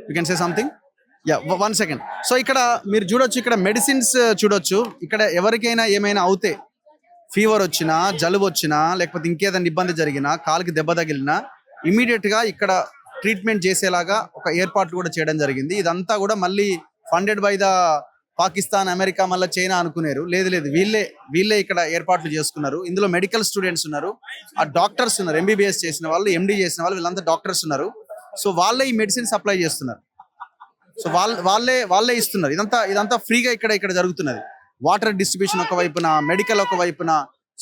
You can say something. Yeah, 1 second. So ఇక్కడ మీరు చూడొచ్చు, ఇక్కడ మెడిసిన్స్ చూడొచ్చు. ఇక్కడ ఎవరికైనా ఏమైనా అవుతే, ఫీవర్ వచ్చినా, జలుబు వచ్చినా, లేకపోతే ఇంకేదైనా ఇబ్బంది జరిగినా, కాలుకి దెబ్బ తగిలినా ఇమీడియట్ గా ఇక్కడ ట్రీట్మెంట్ చేసేలాగా ఒక ఏర్పాట్లు కూడా చేయడం జరిగింది. ఇదంతా కూడా మళ్ళీ funded by the Pakistan, America, మళ్ళీ చైనా అనుకున్నారు. లేదు లేదు, వీళ్ళే ఇక్కడ ఏర్పాట్లు చేసుకున్నారు. ఇందులో మెడికల్ స్టూడెంట్స్ ఉన్నారు, ఆ డాక్టర్స్ ఉన్నారు, ఎంబీబీఎస్ చేసిన వాళ్ళు, ఎండి చేసిన వాళ్ళు, వీళ్ళంతా డాక్టర్స్ ఉన్నారు. సో వాళ్ళే ఈ మెడిసిన్ సప్లై చేస్తున్నారు. సో వాళ్ళే ఇస్తున్నారు. ఇదంతా ఫ్రీగా ఇక్కడ జరుగుతున్నది. వాటర్ డిస్ట్రిబ్యూషన్ ఒక వైపున, మెడికల్ ఒక వైపున,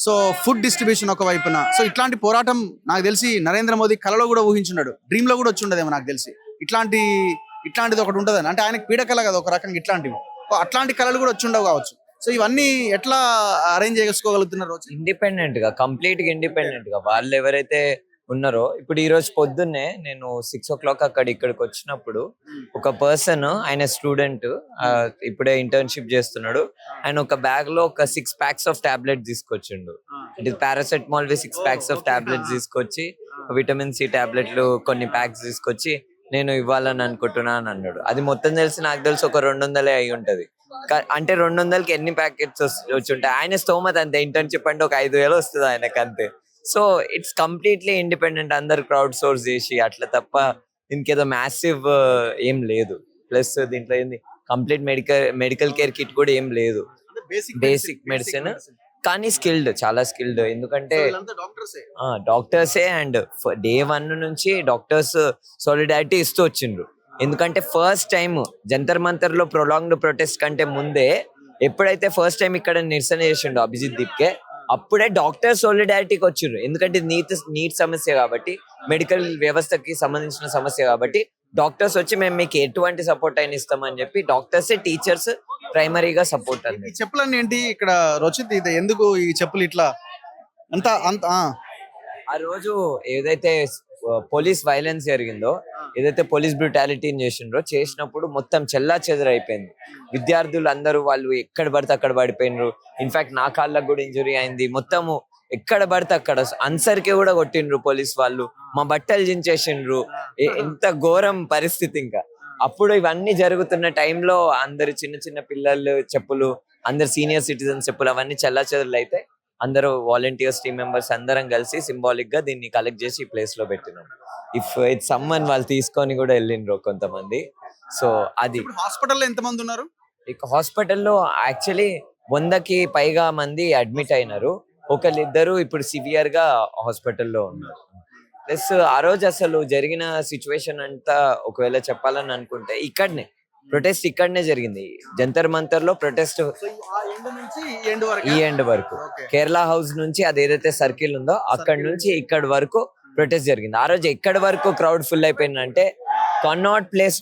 సో ఫుడ్ డిస్ట్రిబ్యూషన్ ఒక వైపున. సో ఇట్లాంటి పోరాటం నాకు తెలిసి నరేంద్ర మోదీ కలలో కూడా ఊహించున్నాడు, డ్రీమ్ లో కూడా వచ్చి ఉండదేమో నాకు తెలిసి. ఇట్లాంటిది ఒకటి ఉంటుందని, అంటే ఆయనకు పీడకల కదా ఒక రకంగా ఇట్లాంటివి. అట్లాంటి కళలు కూడా వచ్చి ఉండవు కావచ్చు. సో ఇవన్నీ ఎట్లా అరేంజ్ చేసుకోగలుగుతున్నారు? ఇండిపెండెంట్ గా, కంప్లీట్ గా ఇండిపెండెంట్ గా వాళ్ళు ఎవరైతే ఉన్నారో, ఇప్పుడు ఈ రోజు పొద్దున్నే నేను 6 o'clock ఇక్కడికి వచ్చినప్పుడు ఒక పర్సన్, ఆయన స్టూడెంట్, ఇప్పుడే ఇంటర్న్షిప్ చేస్తున్నాడు. ఆయన ఒక బ్యాగ్ లో ఒక 6 packs ఆఫ్ టాబ్లెట్స్ తీసుకొచ్చిండు. అంటే పారాసెటమాల్ 6 packs ఆఫ్ టాబ్లెట్స్ తీసుకొచ్చి, విటమిన్ సి టాబ్లెట్లు కొన్ని ప్యాక్స్ తీసుకొచ్చి నేను ఇవ్వాలని అనుకుంటున్నాను అన్నాడు. అది మొత్తం తెలిసి నాకు తెలిసి ఒక 200 అయి ఉంటది. అంటే 200కి ఎన్ని ప్యాకెట్స్ వచ్చి ఉంటాయి? ఆయన స్తోమత అంతే. ఇంటర్న్షిప్ అంటే ఒక 5,000 వస్తుంది ఆయనకు అంతే. సో ఇట్స్ కంప్లీట్లీ ఇండిపెండెంట్, అందరు క్రౌడ్ సోర్స్ చేసి అట్లా తప్ప ఇంకేదో మ్యాసివ్ ఏం లేదు. ప్లస్ దీంట్లో ఏంది, కంప్లీట్ మెడికల్ కేర్ కిట్ కూడా ఏం లేదు. బేసిక్ మెడిసిన్, కానీ స్కిల్డ్, చాలా స్కిల్డ్. ఎందుకంటే డాక్టర్సే, అండ్ డే 1 నుంచి డాక్టర్స్ సాలిడారిటీ ఇస్తూ వచ్చిండ్రు. ఎందుకంటే ఫస్ట్ టైం జంతర్ మంతర్ లో ప్రొలాంగ్డ్ ప్రొటెస్ట్ కంటే ముందే, ఎప్పుడైతే ఫస్ట్ టైం ఇక్కడ నిరసన చేసిండు అభిజిత్ దీప్కే, అప్పుడే డాక్టర్ సోలిడారిటీకి వచ్చిర్రు. ఎందుకంటే నీట్ సమస్య కాబట్టి, మెడికల్ వ్యవస్థకి సంబంధించిన సమస్య కాబట్టి డాక్టర్స్ వచ్చి మేము మీకు ఎటువంటి సపోర్ట్ అయినా ఇస్తామని చెప్పి డాక్టర్స్, టీచర్స్ ప్రైమరీగా సపోర్ట్ అండి. ఈ చెప్పులన్నీ ఏంటి ఇక్కడ రచిత్? ఇది ఎందుకు ఈ చెప్పులు ఇట్లా అంత ఆ రోజు ఏదైతే పోలీస్ వైలెన్స్ జరిగిందో, ఏదైతే పోలీస్ బ్రూటాలిటీని చేసినప్పుడు మొత్తం చెల్లా చెదరైపోయింది. విద్యార్థులు అందరూ వాళ్ళు ఎక్కడ పడితే అక్కడ పడిపోయినరు. ఇన్ఫాక్ట్ నా కాళ్ళకు కూడా ఇంజురీ అయింది. మొత్తము ఎక్కడ పడితే అక్కడ ఆన్సర్కి కూడా కొట్టిండ్రు పోలీస్ వాళ్ళు. మా బట్టలు చించేసిండ్రు. ఎంత ఘోరం పరిస్థితి. ఇంకా అప్పుడు ఇవన్నీ జరుగుతున్న టైంలో అందరు చిన్న చిన్న పిల్లలు చెప్పులు, అందరు సీనియర్ సిటిజన్స్ చెప్పులు అవన్నీ చెల్లా చెదరలు అయితే అందరూ వాలంటీర్స్, టీమ్ మెంబర్స్ అందరం కలిసి సింబాలిక్ గా దీన్ని కలెక్ట్ చేసి ఈ ప్లేస్ లో పెట్టినాం. ఇఫ్ ఇట్స్ సమ్మన్ వాళ్ళు తీసుకొని కూడా వెళ్ళిండ్రు కొంతమంది. సో అది హాస్పిటల్లో ఎంతమంది ఉన్నారు? ఇక హాస్పిటల్లో యాక్చువల్లీ 100కి పైగా మంది అడ్మిట్ అయినారు. ఒకళ్ళిద్దరు ఇప్పుడు సివియర్ గా హాస్పిటల్లో ఉన్నారు. ప్లస్ ఆ రోజు అసలు జరిగిన సిచ్యువేషన్ అంతా ఒకవేళ చెప్పాలని అనుకుంటే, ప్రొటెస్ట్ ఇక్కడనే జరిగింది. జంతర్ మంతర్ లో ప్రొటెస్ట్ ఈ ఎండ్ వరకు, కేరళ హౌస్ నుంచి అది ఏదైతే సర్కిల్ ఉందో అక్కడ నుంచి ఇక్కడ వరకు ప్రొటెస్ట్ జరిగింది. ఆ రోజు ఎక్కడి వరకు క్రౌడ్ ఫుల్ అయిపోయిందంటే, కన్నౌట్ ప్లేస్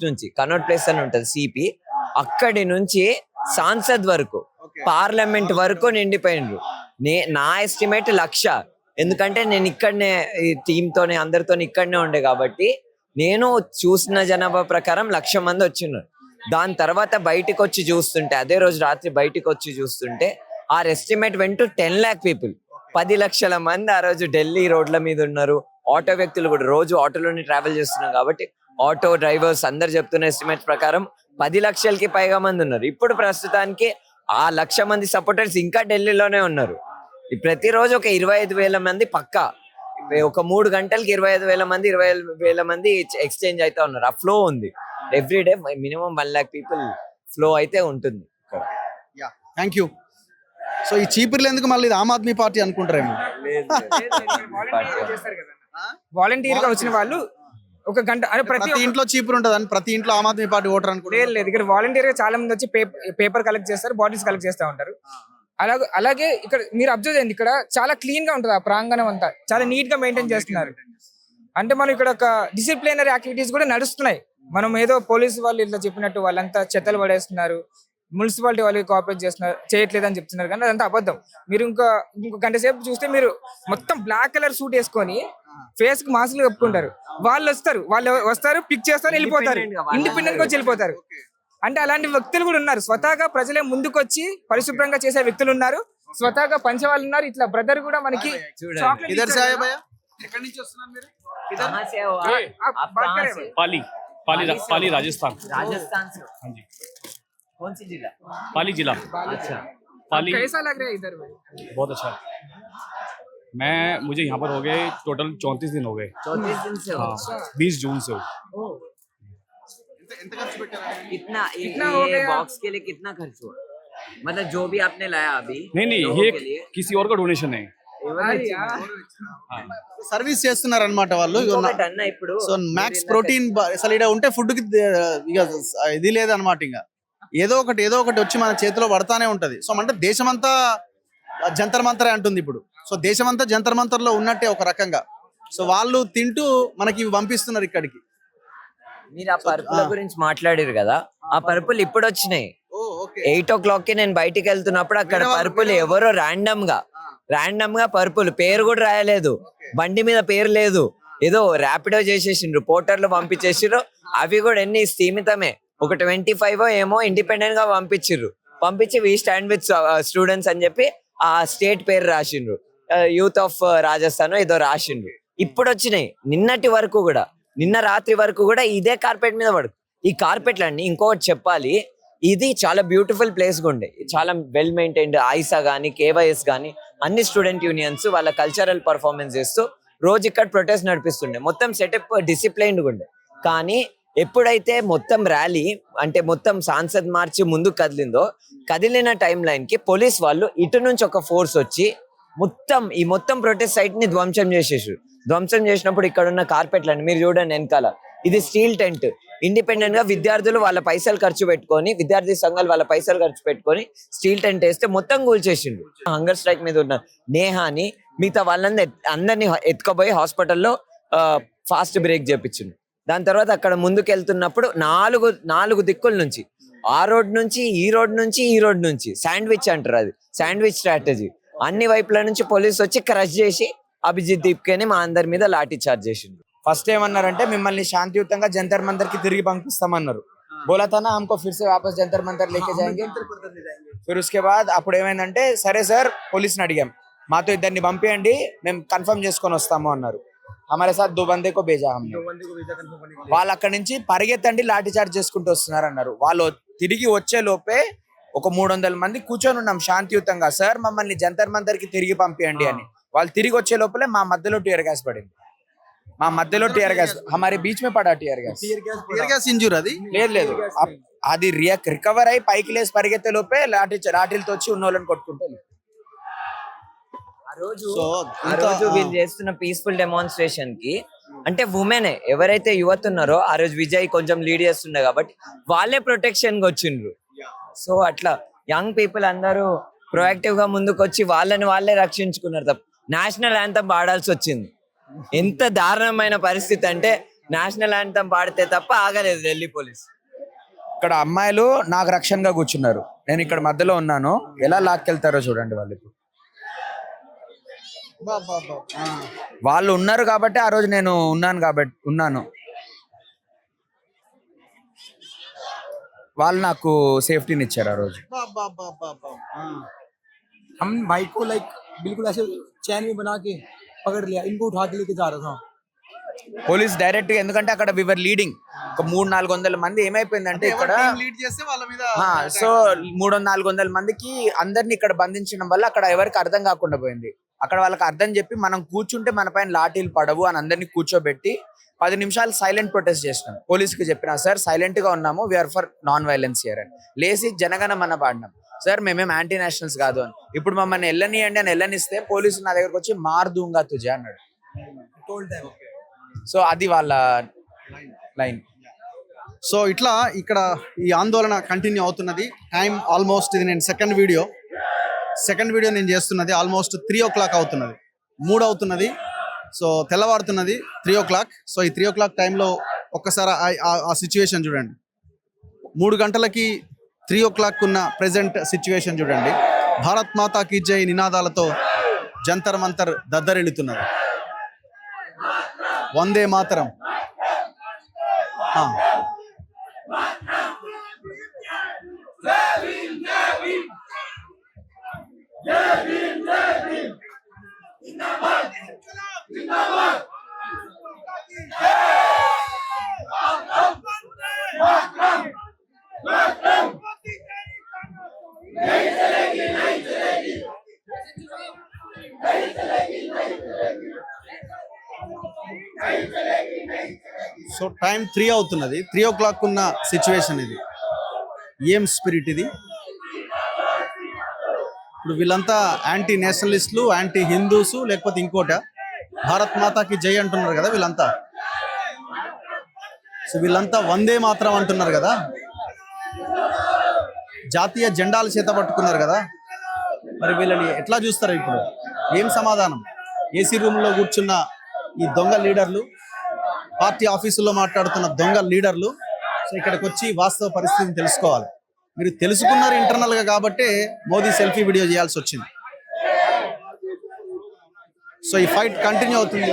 అని ఉంటది సిపి, అక్కడి నుంచి సాన్సద్ వరకు, పార్లమెంట్ వరకు నిండిపోయిండ్రు. నా ఎస్టిమేట్ 1,00,000. ఎందుకంటే నేను ఇక్కడనే ఈ టీమ్ తోనే అందరితో ఇక్కడనే ఉండే కాబట్టి, నేను చూసిన జనాభా ప్రకారం 1,00,000 మంది వచ్చిన్నారు. దాని తర్వాత బయటకు వచ్చి చూస్తుంటే, అదే రోజు రాత్రి బయటకు వచ్చి చూస్తుంటే, our estimate went to 10 lakh people. 10 లక్షల మంది ఆ రోజు ఢిల్లీ రోడ్ల మీద ఉన్నారు. ఆటో వ్యక్తులు కూడా, రోజు ఆటోలోనే ట్రావెల్ చేస్తున్నాం కాబట్టి ఆటో డ్రైవర్స్ అందరు చెప్తున్న ఎస్టిమేట్ ప్రకారం 10 లక్షలకి పైగా మంది ఉన్నారు. ఇప్పుడు ప్రస్తుతానికి ఆ 1,00,000 మంది సపోర్టర్స్ ఇంకా ఢిల్లీలోనే ఉన్నారు. ప్రతిరోజు ఒక 25,000 మంది పక్కా, ఒక 3 గంటలకి 25,000 మంది 20,000 మంది ఎక్స్చేంజ్ అయితే ఉన్నారు. ఆ ఫ్లో ఉంది. Every day minimum 1 lakh people flow అయితే ఉంటుంది. Thank you. సో ఈ చీపుర్లు ఎందుకు మళ్ళీ ఆమ్ ఆద్మీ పార్టీ అనుకుంటారేమో? వాలంటీర్ గా వచ్చిన వాళ్ళు ఒక గంట ప్రతి ఇంట్లో చీపురు ఉంటుంది అని ప్రతి ఇంట్లో ఆమ్ ఆద్మీ పార్టీ ఓటర్ అనుకుంటారు. లేదు, ఇక్కడ వాలంటీర్ గా చాలా మంది వచ్చి పేపర్ కలెక్ట్ చేస్తారు, బాటిల్స్ కలెక్ట్ చేస్తూ ఉంటారు. అలాగే ఇక్కడ మీరు అబ్జర్వ్ చేయండి, ఇక్కడ చాలా క్లీన్ గా ఉంటుంది. ఆ ప్రాంగణం అంతా చాలా నీట్ గా మెయింటైన్ చేస్తున్నారు. అంటే మనం ఇక్కడ ఒక డిసిప్లినరీ యాక్టివిటీస్ కూడా నడుస్తున్నాయి. మనం ఏదో పోలీసు వాళ్ళు ఇట్లా చెప్పినట్టు వాళ్ళంతా చెత్తలు పడేస్తున్నారు, మున్సిపాలిటీ వాళ్ళు కోఆపరేట్ చేయట్లేదు అని చెప్తున్నారు, కానీ అదంతా అబద్ధం. మీరు ఇంకో గంట సేపు చూస్తే మీరు మొత్తం బ్లాక్ కలర్ సూట్ వేసుకొని ఫేస్ కి మాస్కులు కప్పుకుంటారు. వాళ్ళు వస్తారు, పిక్ చేస్తారు, వెళ్ళిపోతారు. ఇండిపెండెంట్ గా వచ్చి వెళ్ళిపోతారు. అంటే అలాంటి వ్యక్తులు కూడా ఉన్నారు. స్వతహాగా ప్రజలే ముందుకొచ్చి పరిశుభ్రంగా చేసే వ్యక్తులు ఉన్నారు, స్వతహాగా పంచేవాళ్ళు ఉన్నారు. ఇట్లా బ్రదర్ కూడా మనకి पाली पाली से पाली हो? राजस्थान। राजस्थान से हो? हाँ जी, कौन सी जिला? पाली जिला। अच्छा, पाली कैसा लग रहा है इधर में? बहुत अच्छा है। मुझे यहाँ पर हो गए टोटल 34 दिन हो गए। 34 दिन से हो? हाँ, 20 जून से हो। कितना कितना हो ये गया? बॉक्स के लिए कितना खर्च हुआ? मतलब जो भी आपने लाया अभी नहीं लोगों ये के लिए किसी और का डोनेशन है। अरे यार, సర్వీస్ చేస్తున్నారు అనమాట వాళ్ళు. ఇంకొకటి అన్న ఇప్పుడు సో మ్యాక్స్ ప్రోటీన్ అసలు ఇక్కడ ఉంటే ఫుడ్ కి ఇక ఇది లేదనమాట. ఇంకా ఏదో ఒకటి వచ్చి మన చేతిలో పడతానే ఉంటది. సో అంటే దేశమంతా జంతర్ మంతరే అంటుంది ఇప్పుడు. సో దేశమంతా జంతర్ మంతర్ లో ఉన్నట్టే ఒక రకంగా. సో వాళ్ళు తింటూ మనకి ఇవి పంపిస్తున్నారు ఇక్కడికి. మీరు ఆ పరుపుల గురించి మాట్లాడారు కదా, ఆ పరుపులు ఇప్పుడు వచ్చినాయి. ఓ ఓకే. 8 o'clock కి నేను బయటికి వెళ్తున్నప్పుడు అక్కడ పరుపులు ఎవరో ర్యాండమ్ గా పరుపులు, పేరు కూడా రాయలేదు, బండి మీద పేరు లేదు, ఏదో ర్యాపిడో చేసేసిండ్రు, పోర్టర్లు పంపించేసిండ్రు. అవి కూడా ఎన్ని స్థీమితమే, ఒక 25 ఏమో ఇండిపెండెంట్ గా పంపించి వి స్టాండ్ విత్ స్టూడెంట్స్ అని చెప్పి ఆ స్టేట్ పేరు రాసిండ్రు, యూత్ ఆఫ్ రాజస్థాన్ ఏదో రాసిండ్రు. ఇప్పుడు వచ్చినాయి. నిన్న రాత్రి వరకు కూడా ఇదే కార్పెట్ మీద పడు. ఈ కార్పెట్లు అండి, ఇంకొకటి చెప్పాలి, ఇది చాలా బ్యూటిఫుల్ ప్లేస్ గా ఉండే, చాలా వెల్ మెయింటైన్డ్. ఐసా గానీ, కేవైఎస్ గానీ అన్ని స్టూడెంట్ యూనియన్స్ వాళ్ళ కల్చరల్ పర్ఫార్మెన్స్ చేస్తూ రోజు ఇక్కడ ప్రొటెస్ట్ నడిపిస్తుండే. మొత్తం సెటప్ డిసిప్లైన్డ్ గా ఉండే. కానీ ఎప్పుడైతే మొత్తం ర్యాలీ అంటే మొత్తం సాంసద్ మార్చ్ ముందుకు కదిలిన టైం లైన్ కి పోలీస్ వాళ్ళు ఇటు నుంచి ఒక ఫోర్స్ వచ్చి మొత్తం ప్రొటెస్ట్ సైట్ ని ధ్వంసం చేసినప్పుడు ఇక్కడ ఉన్న కార్పెట్లని మీరు చూడండి వెనకాల. ఇది స్టీల్ టెంట్. ఇండిపెండెంట్ గా విద్యార్థులు వాళ్ళ పైసలు ఖర్చు పెట్టుకొని, విద్యార్థి సంఘాలు వాళ్ళ పైసలు ఖర్చు పెట్టుకొని స్టీల్ టెంట్ వేస్తే మొత్తం కూల్చేసిండు. హంగర్ స్ట్రైక్ మీద ఉన్న నేహాని మిగతా అందరినీ ఎత్తుకుపోయి హాస్పిటల్లో ఫాస్ట్ బ్రేక్ చేపించిండు. దాని తర్వాత అక్కడ ముందుకు వెళ్తున్నప్పుడు నాలుగు దిక్కుల నుంచి, ఆ రోడ్ నుంచి, ఈ రోడ్ నుంచి శాండ్విచ్ అంటారు, అది శాండ్విచ్ స్ట్రాటజీ. అన్ని వైపుల నుంచి పోలీసు వచ్చి క్రష్ చేసి అభిజిత్ దీప్కేని మా అందరి మీద లాఠీ చార్జ్ చేసిండు. फर्स्ट ఏమన్నారంటే మిమ్మల్ని శాంతియుతంగా జంతర్ మంతర్ కి తిరిగి పంపిస్తామన్నారు. बोला था ना हमको फिर से वापस जंतर मंतर लेके जाएंगे. फिर उसके बाद అప్పుడు ఏమైందంటే సరే సార్ పోలీసుని అడిగాం, మాతో ఇద్దరిని పంపియండి మేము కన్ఫర్మ్ చేసుకొని వస్తాము అన్నారు. हमारे साथ 2 बंदे को भेजा हमने. వాళ్ళు అక్కడి నుంచి పరిగెత్తండి లాఠీ చార్జ్ చేసుకుంటూ వస్తున్నారు అన్నారు. వాళ్ళు తిరిగి వచ్చే లోపే ఒక 300 మంది కూర్చొని ఉన్నాం శాంతియుతంగా, సార్ మమ్మల్ని జంతర్ మంతర్ కి తిరిగి పంపియండి అని. వాళ్ళు తిరిగి వచ్చే లోపలే మా మధ్యలో టీఆర్ గ్యాస్ పడింది. हमारे बीच में पड़ा टीयर गैस ఇంజూర్ అది లేదు అది రికవర్ అయి పైకి లేసి పరిగెత్తే లోపే లాఠీలతో వచ్చి ఉన్న వాళ్ళని కొట్టుకుంటే ఆ రోజు వీళ్ళు చేస్తున్న పీస్ఫుల్ డెమాన్స్ట్రేషన్ కి అంటే ఉమెనే ఎవరైతే యువత ఉన్నారో ఆ రోజు విజయ్ కొంచెం లీడ్ చేస్తుండే కాబట్టి వాళ్ళే ప్రొటెక్షన్ గా వచ్చిండ్రు. సో అట్లా యంగ్ పీపుల్ అందరూ ప్రొయాక్టివ్ గా ముందుకు వచ్చి వాళ్ళే రక్షించుకున్నారు. తప్ప నేషనల్ యాంథమ్ పాడాల్సి వచ్చింది. ఎంత దారుణమైన పరిస్థితి అంటే నేషనల్ యాంథమ్ పాడితే తప్ప ఆగలేదు ఢిల్లీ పోలీస్. ఇక్కడ అమ్మాయిలు నాకు రక్షణగా కూర్చున్నారు, నేను ఇక్కడ మధ్యలో ఉన్నాను, ఎలా లాక్కెళ్తారో చూడండి. వాళ్ళు ఇప్పుడు వాళ్ళు ఉన్నారు కాబట్టి ఆ రోజు నేను ఉన్నాను. వాళ్ళు నాకు సేఫ్టీని ఇచ్చారు ఆ రోజు. हम भाई को लाइक बिल्कुल ऐसे चैन में बना के पकड़ लिया, इनको उठा के लेके जा रहा था. పోలీస్ డైరెక్ట్ గా, ఎందుకంటే అక్కడ వివర్ లీడింగ్ ఒక 300-400 మంది ఏమైపోయిందంటే ఇక్కడ లీడ్ చేస్తే వాళ్ళ మీద సో 300-400 మందికి అందరిని ఇక్కడ బంధించడం వల్ల అక్కడ ఎవరికి అర్థం కాకుండా పోయింది. అక్కడ వాళ్ళకి అర్థం చెప్పి మనం కూర్చుంటే మన పైన లాఠీలు పడవు అని అందరినీ కూర్చోబెట్టి 10 నిమిషాలు సైలెంట్ ప్రొటెస్ట్ చేసినాం. పోలీస్కి చెప్పినా సార్ సైలెంట్ గా ఉన్నాము, we are for non violence here అని. లేసి జనగణ మన పాడినాం, సార్ మేమేం యాంటీ నేషనల్స్ కాదు అని. ఇప్పుడు మమ్మల్ని వెళ్ళనియండి అని వెళ్ళనిస్తే పోలీసు నా దగ్గరకు వచ్చి మార్ దూంగా తుజే అన్నాడు. సో అది వాళ్ళ లైన్. సో ఇట్లా ఇక్కడ ఈ ఆందోళన కంటిన్యూ అవుతున్నది. టైం ఆల్మోస్ట్, ఇది నేను సెకండ్ వీడియో నేను చేస్తున్నది ఆల్మోస్ట్ 3 o'clock అవుతున్నది, 3 అవుతున్నది. So తెల్లవారుతున్నది 3 o'clock. సో ఈ 3 o'clock టైంలో ఒక్కసారి ఆ సిచ్యువేషన్ చూడండి. 3 గంటలకి 3 o'clock ఉన్న ప్రెజెంట్ సిచ్యువేషన్ చూడండి. భారత్ మాతా కీ జై నినాదాలతో జంతర్ మంతర్ దద్దరిల్లుతున్నది. వందే మాతరం. సో టైం 3 అవుతున్నది. 3 o'clock ఉన్న సిచ్యువేషన్ ఇది. ఏం స్పిరిట్ ఇది? ఇప్పుడు వీళ్ళంతా యాంటీ నేషనలిస్టులు, యాంటీ హిందూస్, లేకపోతే ఇంకోట భారత్ మాతాకి జై అంటున్నారు కదా వీళ్ళంతా. సో వీళ్ళంతా వందే మాత్రం అంటున్నారు కదా, జాతీయ జెండాలు చేత పట్టుకున్నారు కదా. మరి వీళ్ళని ఎట్లా చూస్తారు ఇప్పుడు? ఏం సమాధానం? ఏసీ రూమ్లో కూర్చున్న ఈ దొంగ లీడర్లు, పార్టీ ఆఫీసుల్లో మాట్లాడుతున్న దొంగ లీడర్లు సో ఇక్కడికి వచ్చి వాస్తవ పరిస్థితిని తెలుసుకోవాలి. మీరు తెలుసుకున్నారు ఇంటర్నల్గా కాబట్టి మోదీ సెల్ఫీ వీడియో చేయాల్సి వచ్చింది. సో ఈ ఫైట్ కంటిన్యూ అవుతుంది.